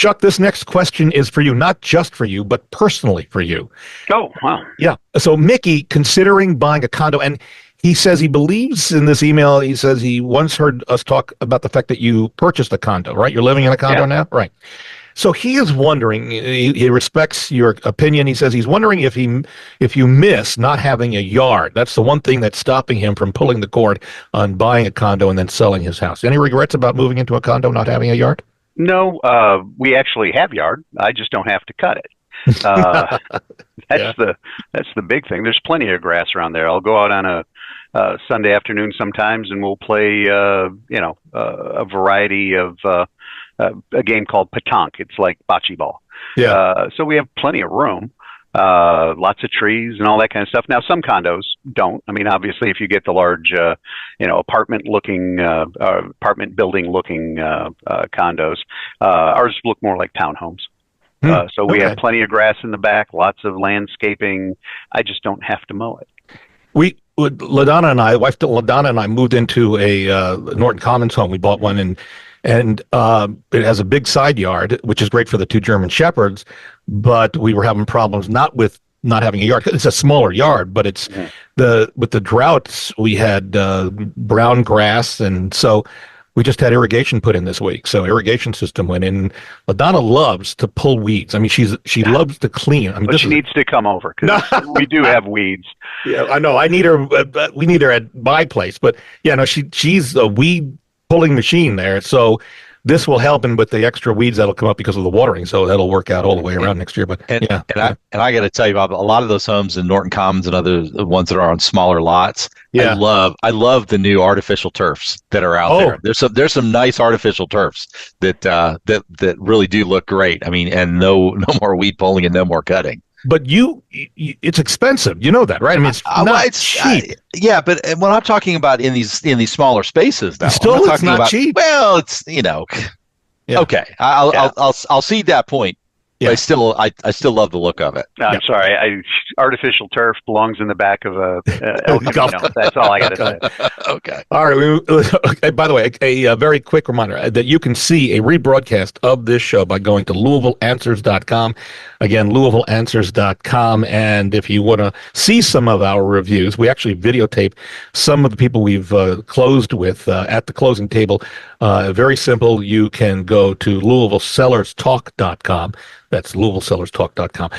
Chuck, this next question is for you, not just for you, but personally for you. Oh, wow. Yeah. So Mickey, considering buying a condo, and he says he believes in this email, he says he once heard us talk about the fact that you purchased a condo, right? You're living in a condo now? Right. So he is wondering, he respects your opinion. He says he's wondering if you miss not having a yard. That's the one thing that's stopping him from pulling the cord on buying a condo and then selling his house. Any regrets about moving into a condo, not having a yard? No, we actually have yard. I just don't have to cut it. That's the big thing. There's plenty of grass around there. I'll go out on a Sunday afternoon sometimes, and we'll play a variety of a game called petanque. It's like bocce ball. Yeah. So we have plenty of room. Lots of trees and all that kind of stuff. Now, some condos don't. I mean, obviously, if you get the large, apartment building looking condos, ours look more like townhomes. So we have plenty of grass in the back, lots of landscaping. I just don't have to mow it. LaDonna and I, wife LaDonna and I moved into a Norton Commons home. We bought one, and it has a big side yard, which is great for the two German Shepherds. But we were having problems not with not having a yard. It's a smaller yard, but it's with the droughts, we had brown grass, and so we just had irrigation put in this week. So irrigation system went in. LaDonna loves to pull weeds. I mean, she loves to clean. I mean, but she needs to come over because we do have weeds. Yeah, I know. I need her. We need her at my place. But yeah, no, she's a weed pulling machine there. So this will help him with the extra weeds that'll come up because of the watering. So that'll work out all the way around next year. But I got to tell you, Bob, a lot of those homes in Norton Commons and other ones that are on smaller lots. Yeah. I love the new artificial turfs that are out there. There's some nice artificial turfs that really do look great. I mean, and no more weed pulling and no more cutting. But it's expensive. You know that, right? I mean, it's not cheap. But when I'm talking about in these smaller spaces, though, it's not cheap. Well, it's okay. I'll cede that point. Yeah. I still love the look of it. No, I'm sorry. Artificial turf belongs in the back of a El Camino. That's all I got to say. Okay. All right. By the way, a very quick reminder that you can see a rebroadcast of this show by going to LouisvilleAnswers.com. Again, LouisvilleAnswers.com. And if you want to see some of our reviews, we actually videotape some of the people we've closed with at the closing table. Very simple. You can go to LouisvilleSellersTalk.com. That's LouisvilleSellersTalk.com.